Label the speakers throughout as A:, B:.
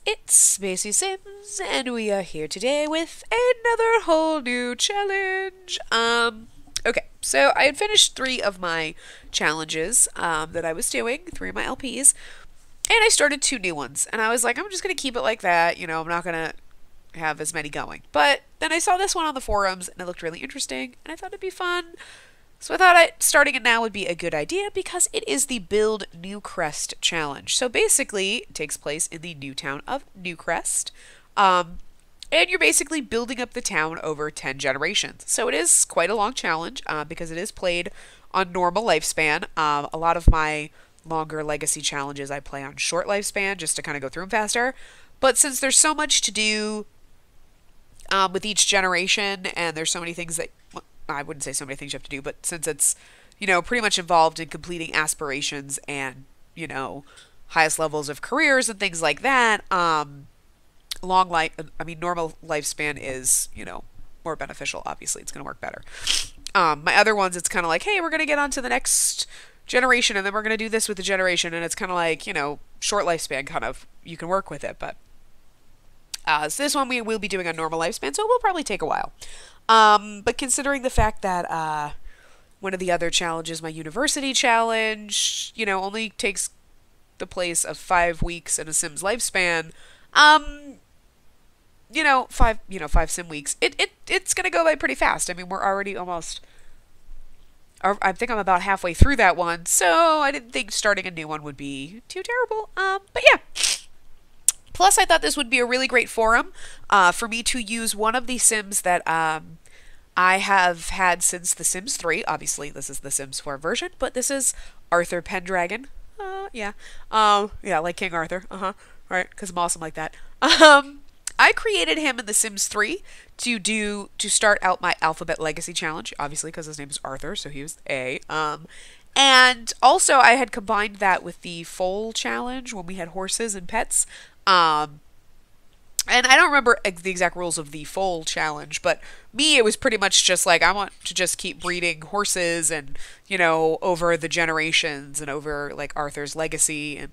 A: it's Spacey Sims, and we are here today with another whole new challenge. Okay, so I had finished 3 of my challenges that I was doing, 3 of my LPs, and I started 2 new ones. And I was like, I'm just gonna keep it like that. I'm not gonna have as many going. But then I saw this one on the forums, and it looked really interesting, and I thought it'd be fun. So I thought starting it now would be a good idea because it is the Build Newcrest challenge. So basically, it takes place in the new town of Newcrest. And you're basically building up the town over 10 generations. So it is quite a long challenge because it is played on normal lifespan. A lot of my longer legacy challenges I play on short lifespan just to kind of go through them faster. But since there's so much to do with each generation, and there's so many things that I wouldn't say so many things you have to do, but since it's, pretty much involved in completing aspirations and, highest levels of careers and things like that, normal lifespan is, more beneficial. Obviously, it's going to work better. My other ones, it's kind of like, hey, we're going to get on to the next generation, and then we're going to do this with the generation, and it's kind of like, short lifespan kind of, you can work with it, but so this one we will be doing a normal lifespan, so it will probably take a while. But considering the fact that one of the other challenges, my university challenge, only takes the place of 5 weeks in a Sim's lifespan, 5 Sim weeks, it's gonna go by pretty fast. I mean, we're already almost, I think I'm about halfway through that one, so I didn't think starting a new one would be too terrible. But yeah. Plus, I thought this would be a really great forum for me to use one of the Sims that I have had since The Sims 3. Obviously, this is the Sims 4 version, but this is Arthur Pendragon. Yeah, like King Arthur. Right, because I'm awesome like that. I created him in The Sims 3 to start out my Alphabet Legacy Challenge, obviously because his name is Arthur, so he was A. And also, I had combined that with the Foal Challenge when we had horses and pets. And I don't remember the exact rules of the Foal Challenge, but me, it was pretty much just like, I want to just keep breeding horses and, over the generations and over, like, Arthur's legacy and,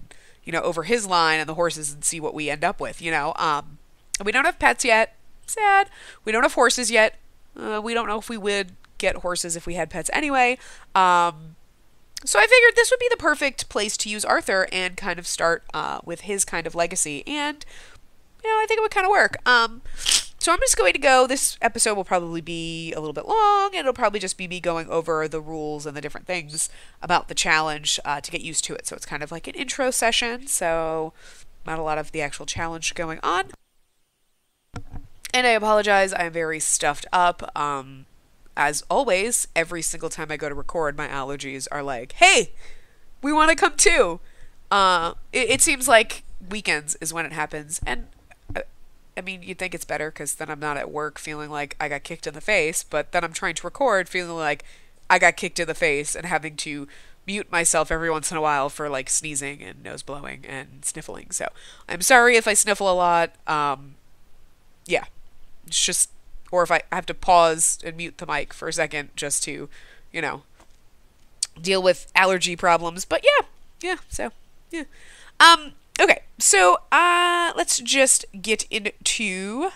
A: over his line and the horses and see what we end up with, And we don't have pets yet. Sad. We don't have horses yet. We don't know if we would get horses if we had pets anyway. So I figured this would be the perfect place to use Arthur and kind of start with his kind of legacy. And, I think it would kind of work. So I'm just going to go. This episode will probably be a little bit long. It'll probably just be me going over the rules and the different things about the challenge to get used to it. So it's kind of like an intro session. So not a lot of the actual challenge going on. And I apologize. I am very stuffed up. As always, every single time I go to record, my allergies are like, hey, we want to come too. It seems like weekends is when it happens. And, I mean, you'd think it's better because then I'm not at work feeling like I got kicked in the face. But then I'm trying to record feeling like I got kicked in the face and having to mute myself every once in a while for, like, sneezing and nose blowing and sniffling. So I'm sorry if I sniffle a lot. Yeah, it's just... Or if I have to pause and mute the mic for a second just to, deal with allergy problems. But yeah. Okay, so let's just get into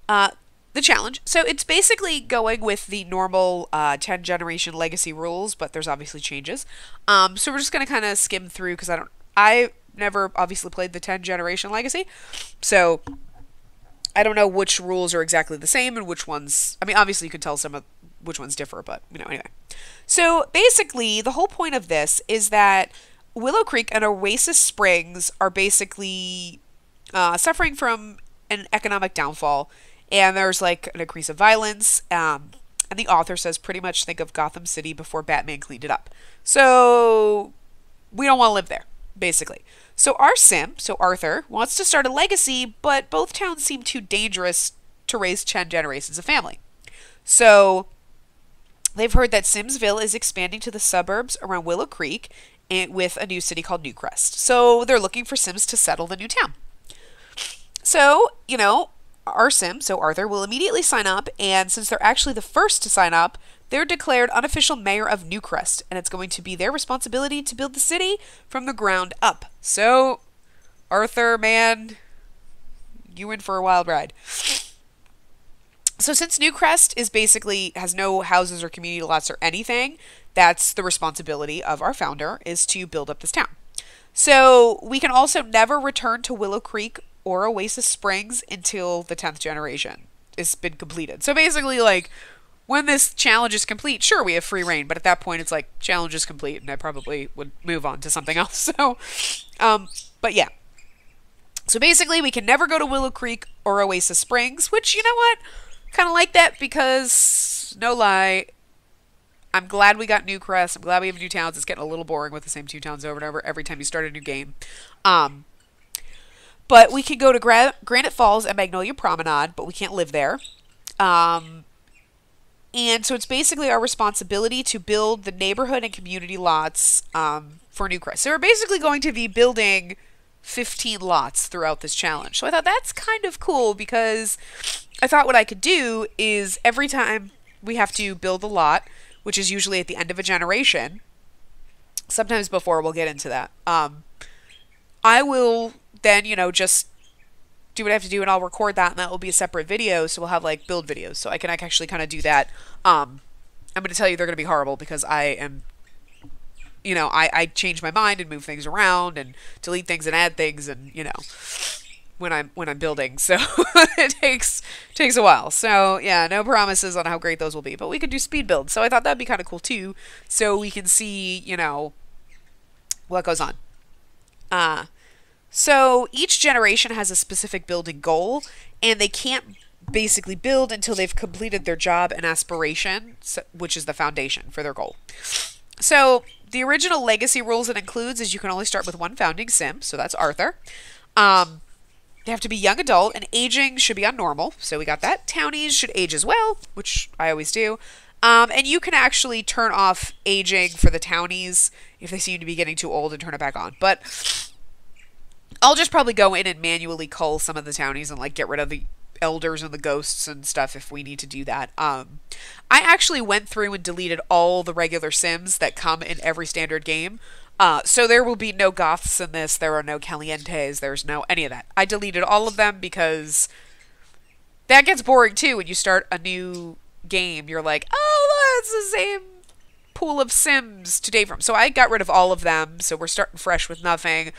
A: the challenge. So it's basically going with the normal 10 generation legacy rules, but there's obviously changes. So we're just gonna kind of skim through because I never obviously played the 10 generation legacy, so I don't know which rules are exactly the same and which ones... I mean, obviously you can tell some of which ones differ, but, anyway. So, basically, the whole point of this is that Willow Creek and Oasis Springs are basically suffering from an economic downfall, and there's, like, an increase of violence, and the author says pretty much think of Gotham City before Batman cleaned it up. So, we don't want to live there, basically. So our Sim, Arthur, wants to start a legacy, but both towns seem too dangerous to raise 10 generations of family. So they've heard that Simsville is expanding to the suburbs around Willow Creek and with a new city called Newcrest. So they're looking for Sims to settle the new town. So, our Sim, Arthur, will immediately sign up, and since they're actually the first to sign up, they're declared unofficial mayor of Newcrest, and it's going to be their responsibility to build the city from the ground up. So, Arthur, man, You in for a wild ride. So since Newcrest is basically has no houses or community lots or anything, that's the responsibility of our founder is to build up this town. So we can also never return to Willow Creek or Oasis Springs until the 10th generation has been completed. So basically, like, when this challenge is complete, sure, we have free reign, but at that point, it's like, challenge is complete, and I probably would move on to something else. So, but yeah. So basically, we can never go to Willow Creek or Oasis Springs, which, you know what? Kind of like that because, no lie, I'm glad we got Newcrest. I'm glad we have new towns. It's getting a little boring with the same two towns over and over every time you start a new game. But we could go to Granite Falls and Magnolia Promenade, but we can't live there. And so it's basically our responsibility to build the neighborhood and community lots for Newcrest. So we're basically going to be building 15 lots throughout this challenge. So I thought that's kind of cool because I thought what I could do is every time we have to build a lot, which is usually at the end of a generation, sometimes before, we'll get into that, I will then, just do what I have to do and I'll record that and that will be a separate video. So we'll have like build videos. So I can actually kind of do that. I'm going to tell you they're going to be horrible because I am, I change my mind and move things around and delete things and add things and, when I'm building. So it takes a while. So yeah, no promises on how great those will be, but we could do speed builds. So I thought that'd be kind of cool too. So we can see, what goes on. So each generation has a specific building goal, and they can't basically build until they've completed their job and aspiration, which is the foundation for their goal. So the original legacy rules it includes is you can only start with one founding sim, so that's Arthur. They have to be young adult, and aging should be on normal, so we got that. Townies should age as well, which I always do. And you can actually turn off aging for the townies if they seem to be getting too old and turn it back on. But I'll just probably go in and manually cull some of the townies and like get rid of the elders and the ghosts and stuff if we need to do that. I actually went through and deleted all the regular sims that come in every standard game. So there will be no goths in this. There are no calientes. There's no any of that. I deleted all of them because that gets boring too when you start a new game. You're like, oh, that's the same pool of sims to date from. So I got rid of all of them. So we're starting fresh with nothing.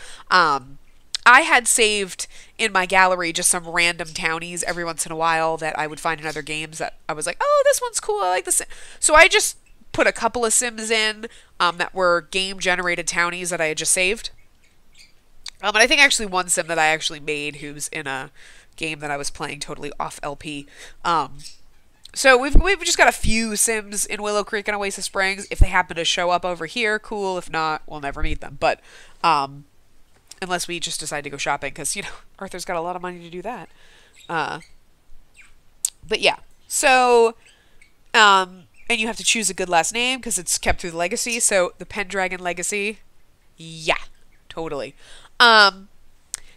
A: I had saved in my gallery just some random townies every once in a while that I would find in other games that I was like, oh, this one's cool. I like this. So I just put a couple of sims in that were game-generated townies that I had just saved. And I think actually one sim that I actually made who's in a game that I was playing totally off LP. So we've just got a few sims in Willow Creek and Oasis Springs. If they happen to show up over here, cool. If not, we'll never meet them. But unless we just decide to go shopping, because, Arthur's got a lot of money to do that. But yeah, so, and you have to choose a good last name, because it's kept through the legacy, so the Pendragon legacy, yeah, totally.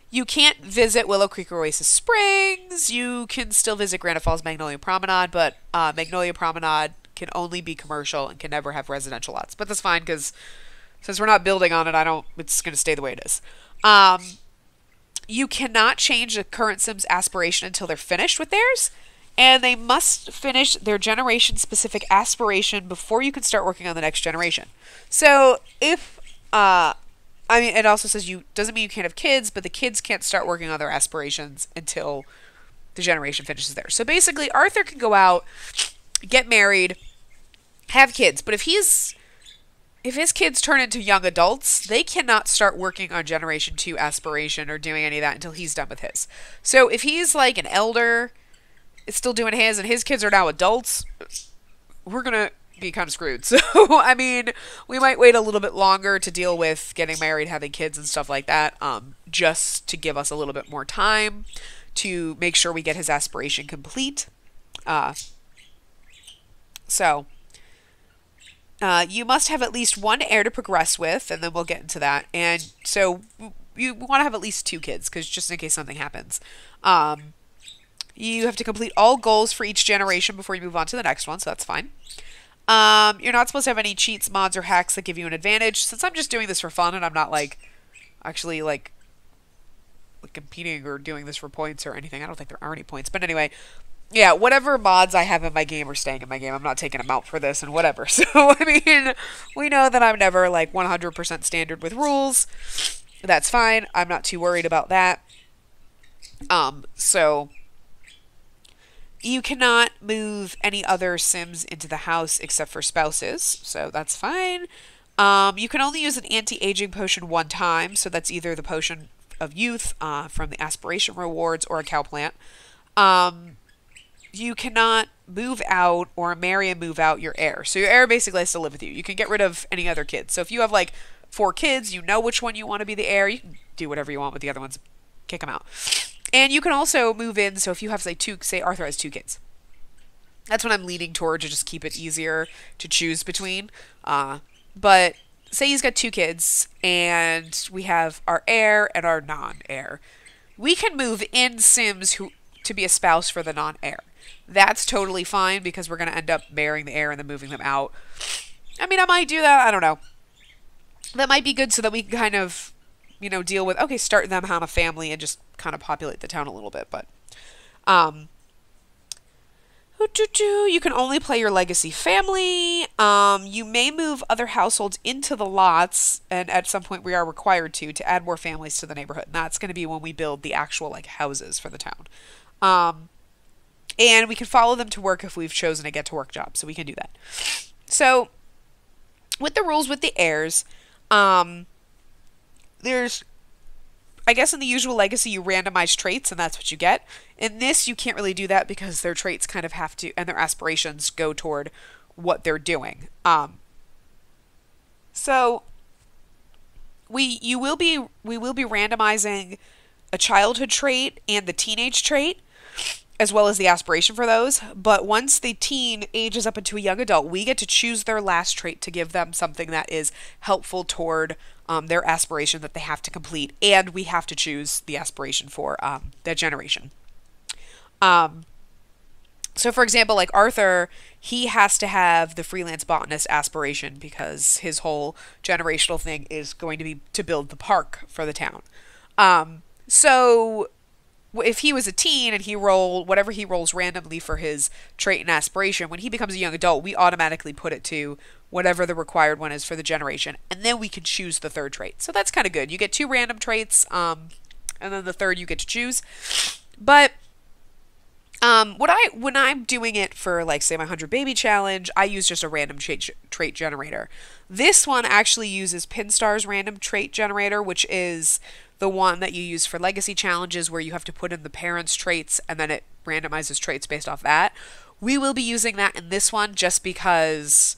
A: You can't visit Willow Creek or Oasis Springs. You can still visit Granite Falls Magnolia Promenade, but Magnolia Promenade can only be commercial and can never have residential lots. But that's fine, because since we're not building on it, it's going to stay the way it is. You cannot change the current sim's aspiration until they're finished with theirs, and they must finish their generation-specific aspiration before you can start working on the next generation. So if, it also says doesn't mean you can't have kids, but the kids can't start working on their aspirations until the generation finishes theirs. So basically, Arthur can go out, get married, have kids, but if his kids turn into young adults, they cannot start working on Generation 2 aspiration or doing any of that until he's done with his. So if he's like an elder, is still doing his, and his kids are now adults, we're going to be kind of screwed. So, we might wait a little bit longer to deal with getting married, having kids and stuff like that, just to give us a little bit more time to make sure we get his aspiration complete. You must have at least one heir to progress with, and then we'll get into that. And so you want to have at least 2 kids, because just in case something happens. You have to complete all goals for each generation before you move on to the next one, so that's fine. You're not supposed to have any cheats, mods, or hacks that give you an advantage. Since I'm just doing this for fun, and I'm not, actually, competing or doing this for points or anything. I don't think there are any points. But anyway, yeah, whatever mods I have in my game are staying in my game. I'm not taking them out for this and whatever. So, I mean, we know that I'm never like 100% standard with rules. That's fine. I'm not too worried about that. So you cannot move any other Sims into the house except for spouses. So that's fine. You can only use an anti-aging potion one time. So that's either the potion of youth from the aspiration rewards or a cow plant. You cannot move out or marry and move out your heir. So your heir basically has to live with you. You can get rid of any other kids. So if you have like 4 kids, you know which one you want to be the heir. You can do whatever you want with the other ones. Kick them out. And you can also move in. So if you have say Arthur has 2 kids. That's what I'm leaning toward to just keep it easier to choose between. But say he's got 2 kids and we have our heir and our non-heir. We can move in Sims to be a spouse for the non-heir. That's totally fine because we're going to end up marrying the heir and then moving them out. I mean, I might do that. I don't know. That might be good so that we can kind of, deal with, okay, start them on a family and just kind of populate the town a little bit. But, you can only play your legacy family. You may move other households into the lots, and at some point we are required to add more families to the neighborhood. And that's going to be when we build the actual like houses for the town. And we can follow them to work if we've chosen a get to work job. So we can do that. So with the rules with the heirs, there's, I guess in the usual legacy, you randomize traits and that's what you get. In this, you can't really do that because their traits kind of have to, and their aspirations go toward what they're doing. So we will be randomizing a childhood trait and the teenage trait, as well as the aspiration for those. But once the teen ages up into a young adult, we get to choose their last trait to give them something that is helpful toward their aspiration that they have to complete. And we have to choose the aspiration for that generation. So for example, like Arthur, he has to have the freelance botanist aspiration because his whole generational thing is going to be to build the park for the town. So if he was a teen and he rolled whatever he rolls randomly for his trait and aspiration, when he becomes a young adult, we automatically put it to whatever the required one is for the generation, and then we can choose the third trait. So that's kind of good. You get 2 random traits, and then the third you get to choose. But when I'm doing it for like say my 100 baby challenge, I use just a random trait generator. This one actually uses Pinstar's random trait generator, which is the one that you use for legacy challenges where you have to put in the parents' traits and then it randomizes traits based off that. We will be using that in this one just because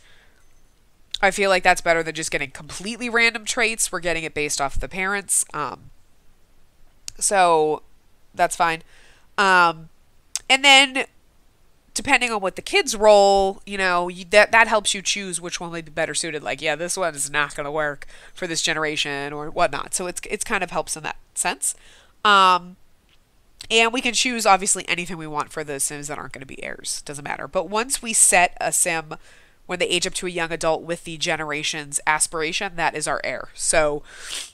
A: I feel like that's better than just getting completely random traits. We're getting it based off the parents. So that's fine. And then depending on what the kids roll, that helps you choose which one would be better suited. Like, yeah, this one is not going to work for this generation or whatnot. So it's kind of helps in that sense. And we can choose obviously anything we want for the Sims that aren't going to be heirs. Doesn't matter. But once we set a Sim when they age up to a young adult with the generation's aspiration, that is our heir. So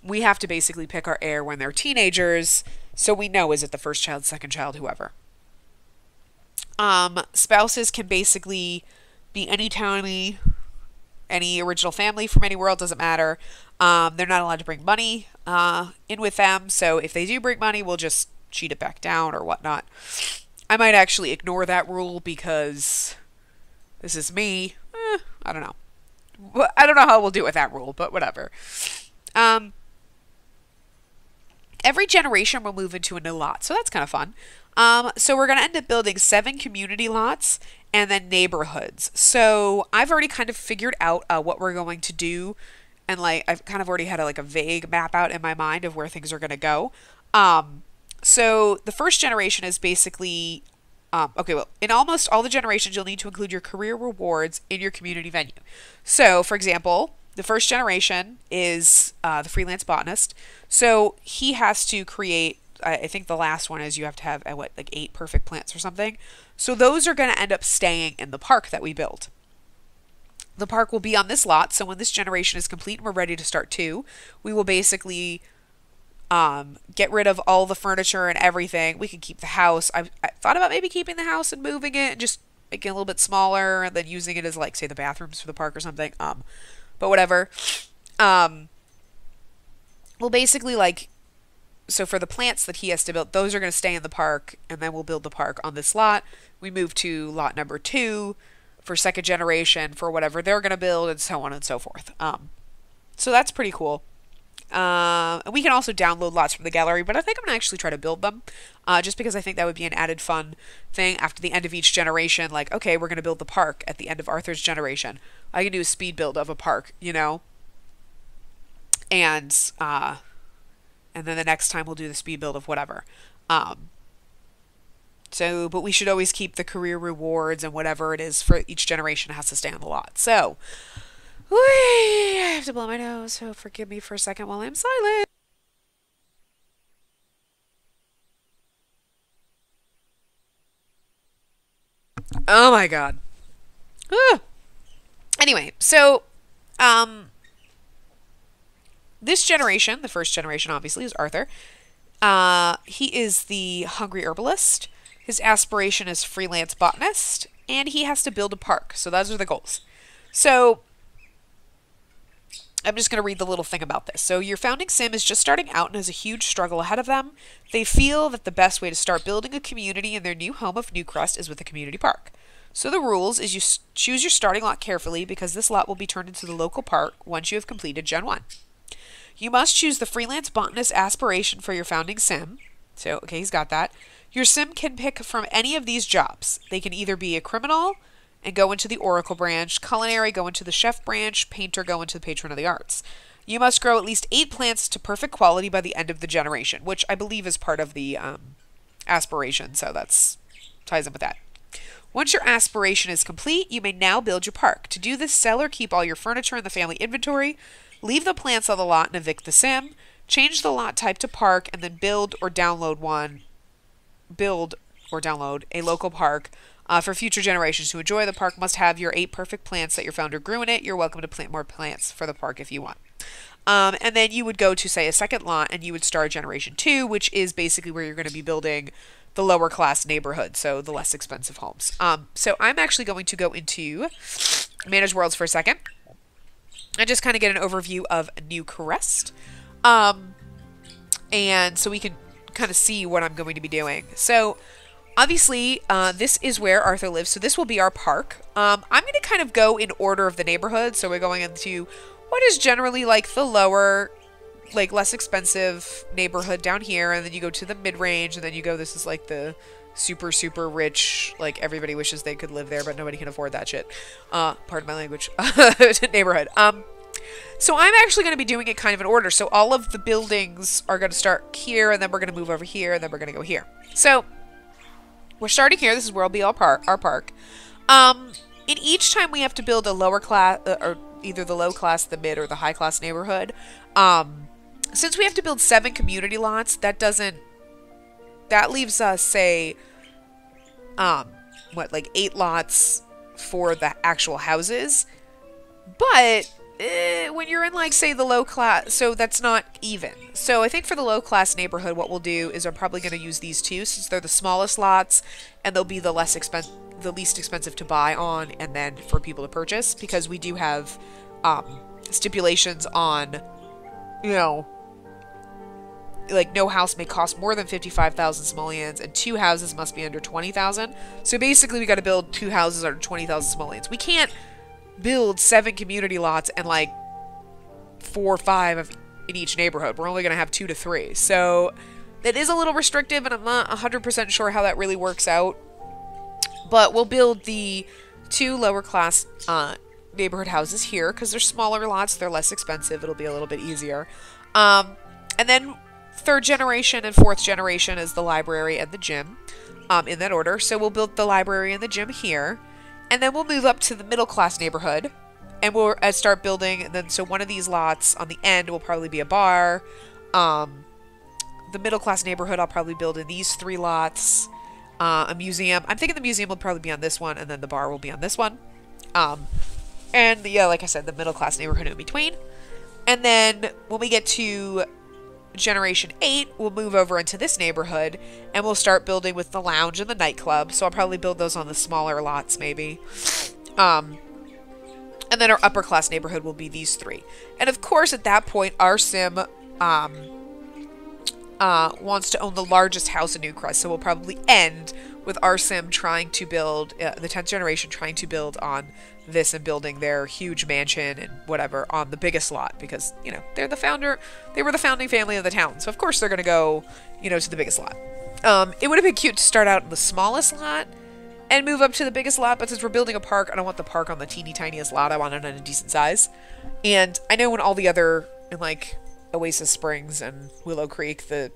A: we have to basically pick our heir when they're teenagers. So we know, is it the first child, second child, whoever. Spouses can basically be any townie, any original family from any world, doesn't matter. They're not allowed to bring money in with them. So if they do bring money, we'll just cheat it back down or whatnot. I might actually ignore that rule because this is me. I don't know. I don't know how we'll do with that rule, but whatever. Every generation will move into a new lot, so that's kind of fun. So we're going to end up building 7 community lots and then neighborhoods. So I've already kind of figured out what we're going to do. And like, I've kind of already had a vague map out in my mind of where things are going to go. So the first generation is basically, in almost all the generations, you'll need to include your career rewards in your community venue. So for example, the first generation is the freelance botanist. So he has to create, I think the last one is you have to have 8 perfect plants or something. So those are going to end up staying in the park that we built. The park will be on this lot. So when this generation is complete and we're ready to start 2, we will basically Get rid of all the furniture and everything. We could keep the house. I thought about maybe keeping the house and moving it and just making it a little bit smaller and then using it as like say the bathrooms for the park or something. But whatever. We'll basically like so for the plants that he has to build, those are going to stay in the park, and then we'll build the park on this lot. We move to lot number 2 for second generation for whatever they're going to build, and so on and so forth. So that's pretty cool. And we can also download lots from the gallery, but I think I'm going to actually try to build them, just because I think that would be an added fun thing after the end of each generation. Like, okay, we're going to build the park at the end of Arthur's generation. I can do a speed build of a park, you know? And then the next time we'll do the speed build of whatever. But we should always keep the career rewards and whatever it is for each generation has to stay on the lot. So, I have to blow my nose, so forgive me for a second while I'm silent. Oh my god. Anyway, so, this generation, the first generation obviously, is Arthur. He is the hungry herbalist. His aspiration is freelance botanist, and he has to build a park. So those are the goals. So I'm just going to read the little thing about this. So your founding sim is just starting out and has a huge struggle ahead of them. They feel that the best way to start building a community in their new home of Newcrest is with a community park. So the rules is you choose your starting lot carefully because this lot will be turned into the local park once you have completed Gen 1. You must choose the freelance botanist aspiration for your founding sim. So, okay, he's got that. Your sim can pick from any of these jobs. They can either be a criminal and go into the oracle branch, culinary go into the chef branch, painter go into the patron of the arts. You must grow at least 8 plants to perfect quality by the end of the generation, which I believe is part of the aspiration, so that's ties in with that. Once your aspiration is complete, you may now build your park. To do this, sell or keep all your furniture in the family inventory, leave the plants on the lot and evict the sim, change the lot type to park, and then build or download a local park for future generations. To enjoy the park must have your 8 perfect plants that your founder grew in it. You're welcome to plant more plants for the park if you want. And then you would go to, say, a second lot, and you would start Generation 2, which is basically where you're going to be building the lower class neighborhood, so the less expensive homes. So I'm actually going to go into Manage Worlds for a second and just kind of get an overview of Newcrest. And so we can kind of see what I'm going to be doing. So obviously, this is where Arthur lives, so this will be our park. I'm going to kind of go in order of the neighborhood, so we're going into what is generally like the lower, like less expensive neighborhood down here, and then you go to the mid-range, and then you go, this is like the super, super rich, like everybody wishes they could live there, but nobody can afford that shit. Pardon my language. Neighborhood. So I'm actually going to be doing it kind of in order. So all of the buildings are going to start here, and then we're going to move over here, and then we're going to go here. So we're starting here. This is where will be our park. In each time we have to build a lower class, or either the low class, the mid, or the high class neighborhood. Since we have to build 7 community lots, that leaves us, say, like 8 lots for the actual houses. But when you're in, like, say, the low class, so that's not even. So I think for the low class neighborhood, what we'll do is I'm probably going to use these 2 since they're the smallest lots, and they'll be the least expensive to buy on, and then for people to purchase, because we do have stipulations on, you know, like no house may cost more than 55,000 simoleons, and 2 houses must be under 20,000. So basically, we got to build 2 houses under 20,000 simoleons. We can't build 7 community lots and like 4 or 5 in each neighborhood. We're only going to have 2 to 3. So that is a little restrictive, and I'm not 100% sure how that really works out. But we'll build the 2 lower class neighborhood houses here because they're smaller lots, they're less expensive, it'll be a little bit easier. And then 3rd generation and 4th generation is the library and the gym, in that order. So we'll build the library and the gym here, and then we'll move up to the middle class neighborhood, and we'll start building. And then so one of these lots on the end will probably be a bar. The middle class neighborhood I'll probably build in these 3 lots. A museum. I'm thinking the museum will probably be on this one, and then the bar will be on this one. And yeah, like I said, the middle class neighborhood in between. And then when we get to Generation 8 will move over into this neighborhood and we'll start building with the lounge and the nightclub. So I'll probably build those on the smaller lots maybe. And then our upper class neighborhood will be these 3. And of course at that point our sim wants to own the largest house in Newcrest. So we'll probably end with our sim trying to build, the 10th generation trying to build on this and building their huge mansion and whatever on the biggest lot because, you know, they were the founding family of the town. So of course they're going to go, you know, to the biggest lot. It would have been cute to start out in the smallest lot and move up to the biggest lot, but since we're building a park, I don't want the park on the teeny tiniest lot. I want it on a decent size. And I know in all the other, in like Oasis Springs and Willow Creek, the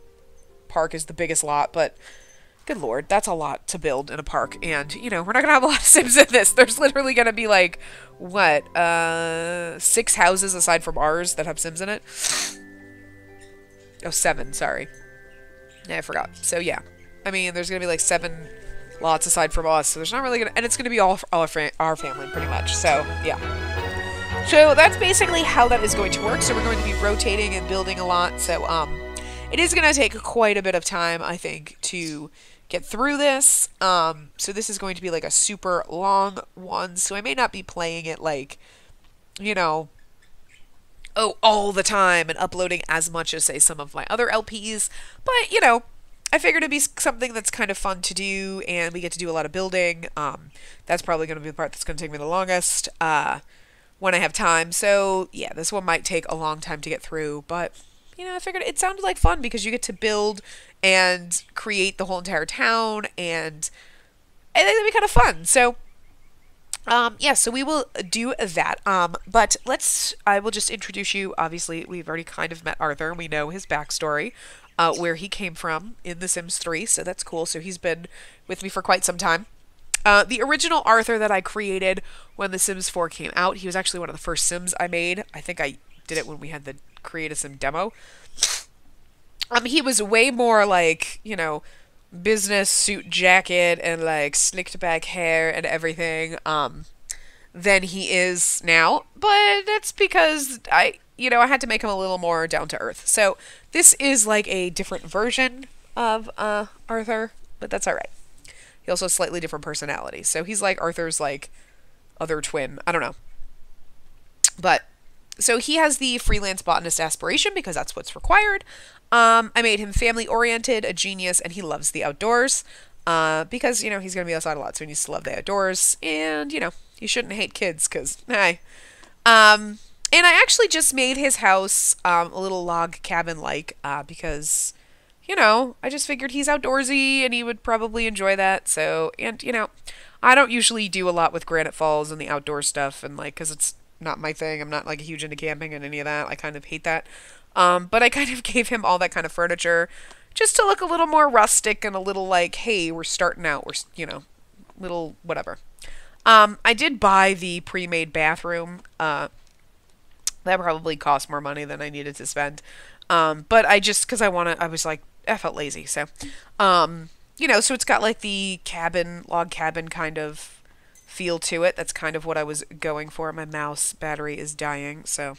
A: park is the biggest lot, but good lord, that's a lot to build in a park. And, you know, we're not gonna have a lot of Sims in this. There's literally gonna be like, what, 6 houses aside from ours that have Sims in it? Oh, 7, sorry. Yeah, I forgot. So yeah, I mean, there's gonna be like 7 lots aside from us, so there's not really gonna, and it's gonna be all our family pretty much. So yeah. So that's basically how that is going to work. So we're going to be rotating and building a lot. So it is gonna take quite a bit of time, I think, to get through this. So this is going to be like a super long one. So I may not be playing it like, you know, all the time and uploading as much as say some of my other LPs, but you know, I figured it'd be something that's kind of fun to do, and we get to do a lot of building. That's probably going to be the part that's going to take me the longest when I have time. So yeah, this one might take a long time to get through, but you know, I figured it sounded like fun because you get to build and create the whole entire town, and it'd be kind of fun. So yeah, so we will do that. But I will just introduce you. Obviously, we've already kind of met Arthur, and we know his backstory. Where he came from in The Sims 3, so that's cool. So he's been with me for quite some time. The original Arthur that I created when The Sims 4 came out, he was actually one of the first Sims I made. I think I did it when we had the Create a Sim demo. He was way more like, you know, business suit jacket and like slicked back hair and everything than he is now. But that's because I had to make him a little more down to earth. So this is like a different version of Arthur, but that's all right. He also has slightly different personality. So he's like Arthur's like other twin. I don't know. But so he has the freelance botanist aspiration because that's what's required. I made him family oriented, a genius, and he loves the outdoors. Because, you know, he's going to be outside a lot, so he needs to love the outdoors. And, you know, he shouldn't hate kids because, hey. And I actually just made his house a little log cabin-like because, you know, I just figured he's outdoorsy and he would probably enjoy that. So, and, you know, I don't usually do a lot with Granite Falls and the outdoor stuff and, like, because it's not my thing. I'm not, like, huge into camping and any of that. I kind of hate that. But I kind of gave him all that kind of furniture just to look a little more rustic and a little like, hey, we're starting out. We're, you know, little whatever. I did buy the pre-made bathroom. That probably cost more money than I needed to spend. But I just, because I was like, I felt lazy. So, you know, so it's got like the log cabin kind of feel to it. That's kind of what I was going for. My mouse battery is dying. So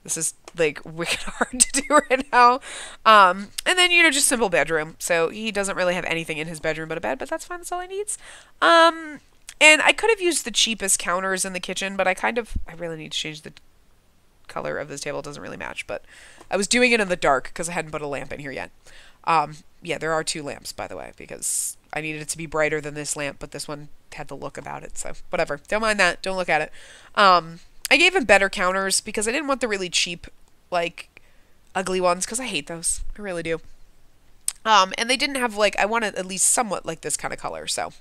A: this is like wicked hard to do right now. And then, you know, just simple bedroom. So he doesn't really have anything in his bedroom but a bed, but that's fine. That's all he needs. And I could have used the cheapest counters in the kitchen, but I really need to change the color of this table. It doesn't really match, but I was doing it in the dark because I hadn't put a lamp in here yet. Yeah, there are 2 lamps, by the way, because I needed it to be brighter than this lamp, but this one had the look about it, so whatever. Don't mind that. Don't look at it. I gave him better counters because I didn't want the really cheap, like, ugly ones, because I hate those. I really do. And they didn't have, like, I wanted at least somewhat like this kind of color, so.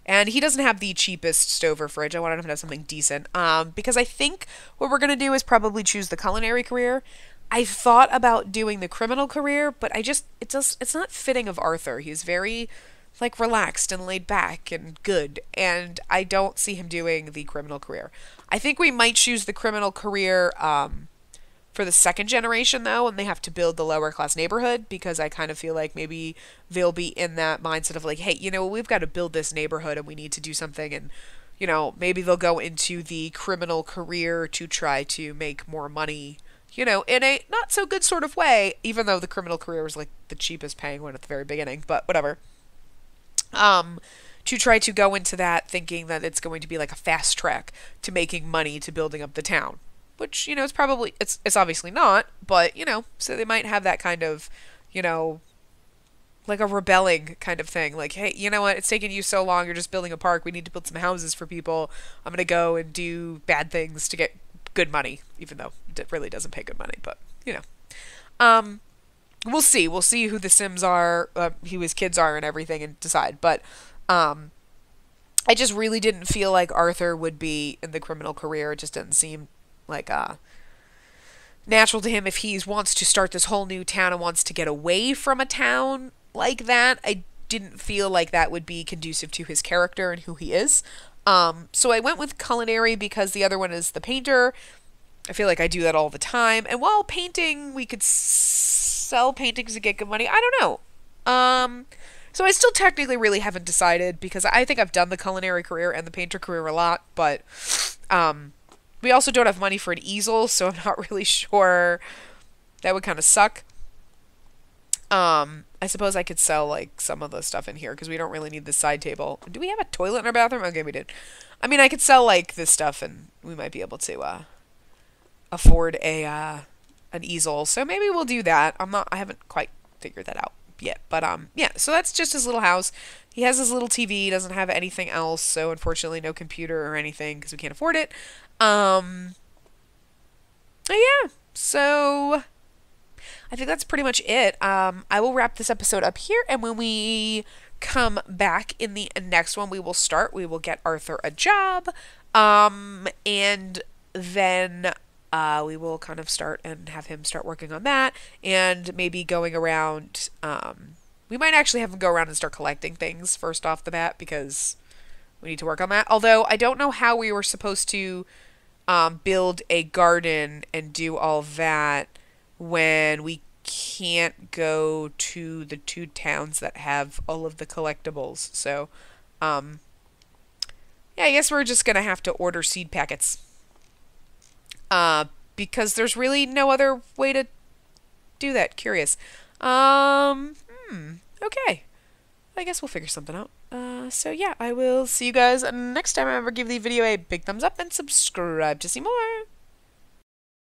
A: And he doesn't have the cheapest stove or fridge. I wanted him to have something decent. Because I think what we're going to do is probably choose the culinary career. I thought about doing the criminal career, but it's not fitting of Arthur. He's very, like, relaxed and laid back and good. And I don't see him doing the criminal career. I think we might choose the criminal career, for the 2nd generation, though, and they have to build the lower class neighborhood, because I kind of feel like maybe they'll be in that mindset of like, hey, you know, we've got to build this neighborhood and we need to do something, and, you know, maybe they'll go into the criminal career to try to make more money you know, in a not so good sort of way, even though the criminal career was like the cheapest paying one at the very beginning, but whatever. Um, to try to go into that thinking that it's going to be like a fast track to making money to building up the town, which, you know, it's probably, it's obviously not, but, you know, so they might have that kind of, you know, like a rebelling kind of thing. Like, hey, you know what? It's taken you so long. You're just building a park. We need to build some houses for people. I'm going to go and do bad things to get good money, even though it really doesn't pay good money. But, you know. Um, we'll see. We'll see who the Sims are, who his kids are, and everything, and decide. But um, I just really didn't feel like Arthur would be in the criminal career. It just didn't seem like natural to him if he wants to start this whole new town and wants to get away from a town like that. I didn't feel like that would be conducive to his character and who he is. So I went with culinary because the other one is the painter. I feel like I do that all the time. And while painting, we could sell paintings to get good money. I don't know. So I still technically really haven't decided because I think I've done the culinary career and the painter career a lot, but we also don't have money for an easel, so I'm not really sure. That would kind of suck. I suppose I could sell like some of the stuff in here because we don't really need the side table. Do we have a toilet in our bathroom? Okay, we did. I mean, I could sell like this stuff, and we might be able to afford a an easel. So maybe we'll do that. I haven't quite figured that out yet, but yeah. So that's just his little house. He has his little TV. He doesn't have anything else. So unfortunately, no computer or anything because we can't afford it. Yeah. So I think that's pretty much it. I will wrap this episode up here, and when we come back in the next one, we will get Arthur a job, and then we will kind of start and have him start working on that, and maybe going around, we might actually have him go around and start collecting things first off the bat, because we need to work on that. Although, I don't know how we were supposed to build a garden and do all that when we can't go to the two towns that have all of the collectibles. So, yeah, I guess we're just gonna have to order seed packets. Because there's really no other way to do that. Curious. Okay. I guess we'll figure something out. So yeah, I will see you guys next time. Remember, give the video a big thumbs up and subscribe to see more.